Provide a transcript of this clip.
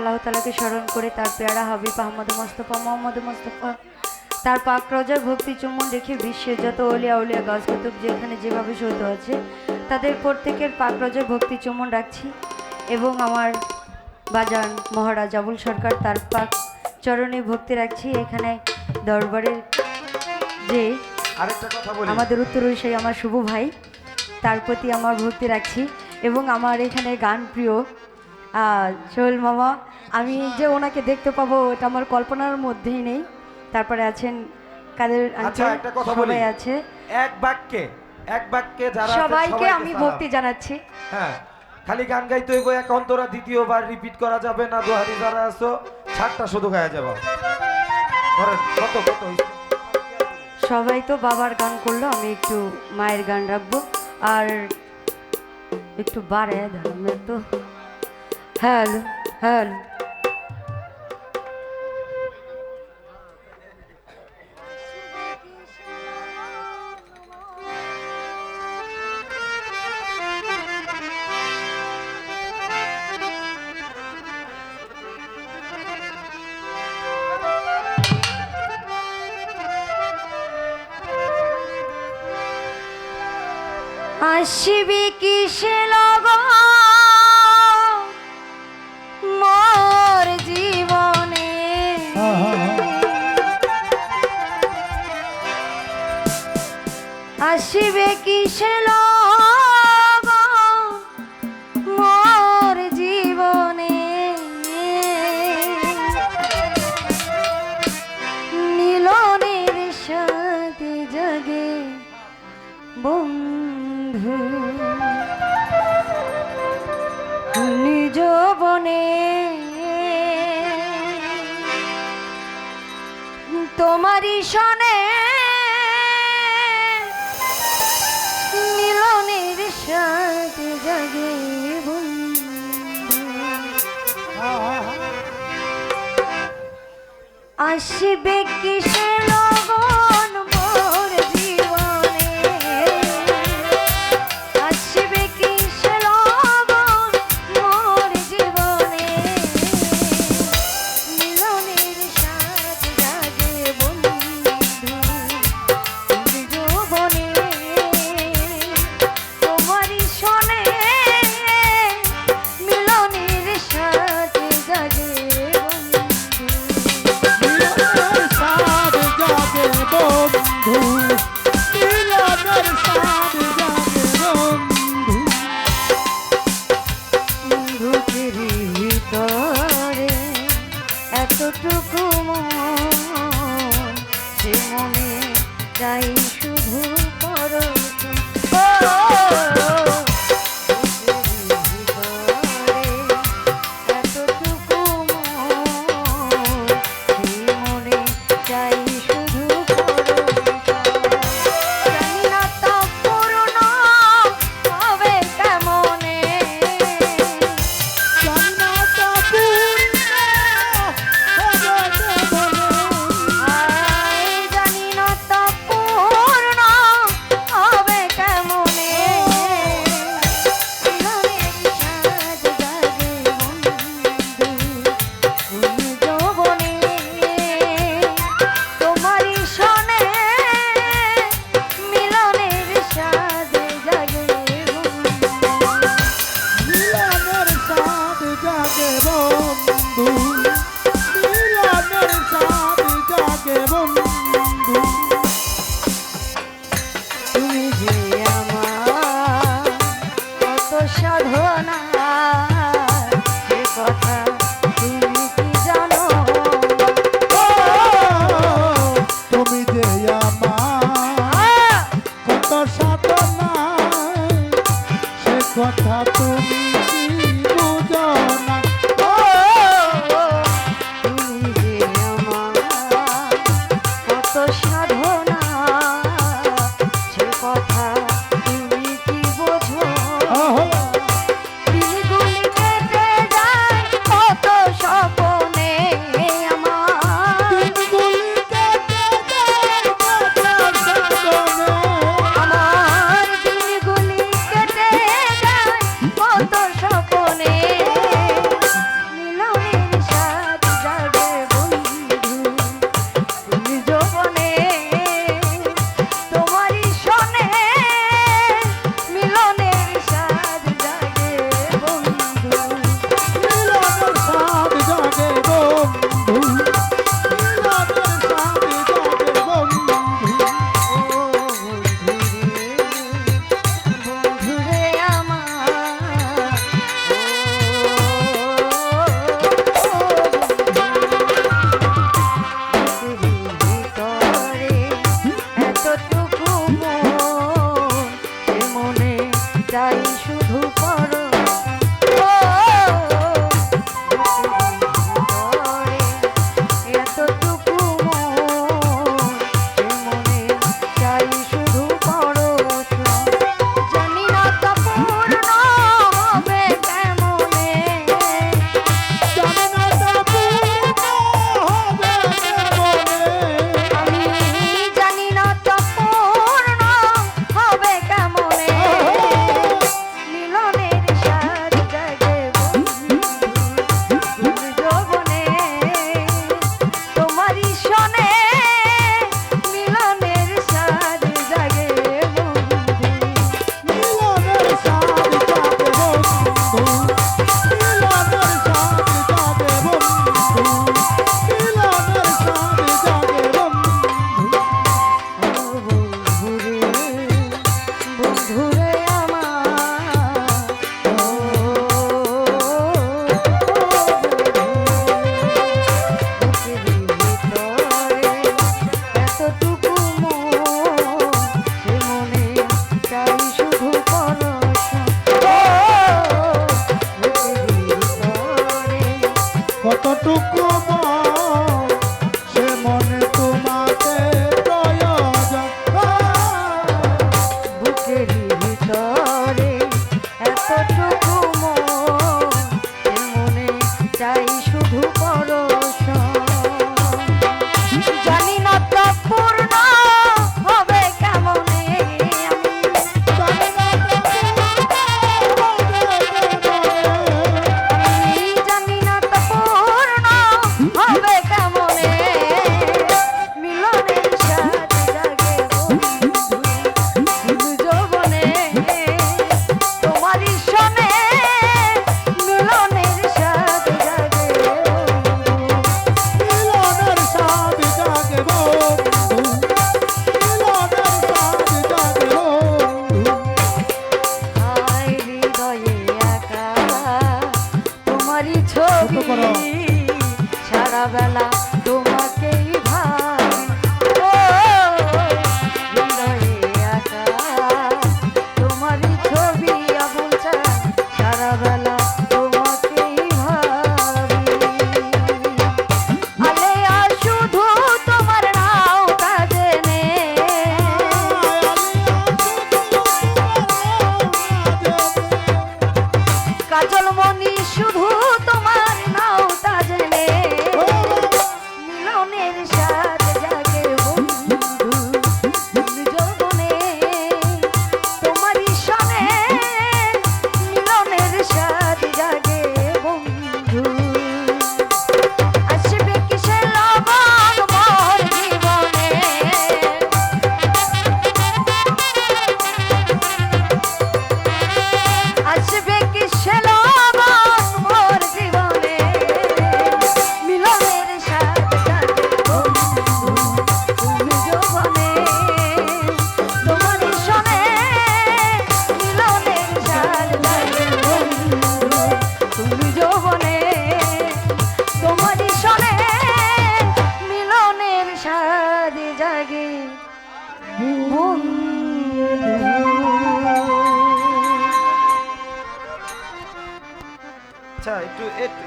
আল্লাহ তাআলাকে স্মরণ করে তার পেয়ারা হাবিব আহমদ মুস্তাফা মোহাম্মদ মুস্তাফা তার পাক রোজার ভক্তি চুম্বন রেখে বিশ্বের যত অলিয়া উলিয়া গাছ কুতুব যেখানে যেভাবে সহিত আছে তাদের প্রত্যেকের পাক রোজার ভক্তি চুম্বন রাখছি এবং আমার বাজান মহারাজ আবুল সরকার তার পাক চরণে ভক্তি রাখছি। এখানে দরবারের যে আরেকটা কথা বলি, আমাদের উত্তরসূরি আমার শুভ ভাই তার প্রতি আমার ভক্তি রাখছি এবং আমার এখানে গান প্রিয় সোহেল মামা, আমি যে ওনাকে দেখতে পাবো এটা আমার কল্পনার মধ্যেই নেই। তারপরে আছেন কাদের আচ্ছা একটা কথা বলি, আছে এক বাক্যে যারা আছে সবাইকে আমি ভক্তি জানাচ্ছি। হ্যাঁ, খালি গান গাইতে হইব, এক অন্তরা দ্বিতীয়বার রিপিট করা যাবে না। দোহারি যারা আছো ছাড়টা শুধু গায়া যাবে। ধরেন কত কত সবাই তো বাবার গান করলো, আমি একটু মায়ের গান রাখবো আর একটু বাড়ে ধর্মের তো হ্যালো হ্যালো আসিবি কিসে লগন মোর জীবনে আসিবে কিসে লগন মোর জীবনে নীলনের সাথে জাগে বন্ধু নিজ বনে তোমারই সনে মিলনের সাথে জাগে বন্ধু আসিবে কিসে লগন মোর জীবনে আসিবে কিসে লগন মোর জীবনে মিলনের সাথে জাগে বন্ধু জীবনে তোমারই শোনে মিলনের সাথে জাগে এতটুকু মন সে মনে চাই শুধু এতটুকু মন সে মনে চাই শুধু জানি না তা পূর্ণ হবে কেমনে সাধনা সে কথা তুমি কি জানো তুমি যে আমার কত সাধনা সে কথা তুমি কি বুঝো না কতটুকু মন সে মনে তোমাকে প্রয়োজন বুকের ভিতরে এতটুকু মন সে মনে চাই শুধু পরশন জানি না তা পূর্ণ হবে কেমনে আমি জানি না তা পূর্ণ হবে কেমনে মিলনের স্বাদ জাগে বন্ধু যৌবনে তোমারই সনে মিলনের স্বাদ জাগে মিলনের স্বাদ জাগে বন্ধু মিলনের স্বাদ জাগে বন্ধু আয় হৃদয়ে একা তোমারই ছোট করো। ছবি সারা বেলা তোমাকেই ভাবি ও হৃদয়ে একা তোমারই ছবি আবুল চাই সারা বেলা তোমাকেই ভাবি আলেয়া শুধু তোমার নাও কাজে নে কাজল মনি শুধু তোমার নাও তাজনে মিলনের স্বাদ জাগে বন্ধু যৌবনে তোমারই সনে মিলনের স্বাদ জাগে বন্ধু আসবে কিসে লবণ মোর জীবনে আসবে কি লবণ মোর জীবনে মিলনের স্বাদ জাগে বন্ধু তুমি যৌবনে তোমারই সনে মিলনের স্বাদ জাগে বন্ধু তুমি যৌবনে তোমারই সনে মিলনের স্বাদ জাগে বন্ধু আচ্ছা একটু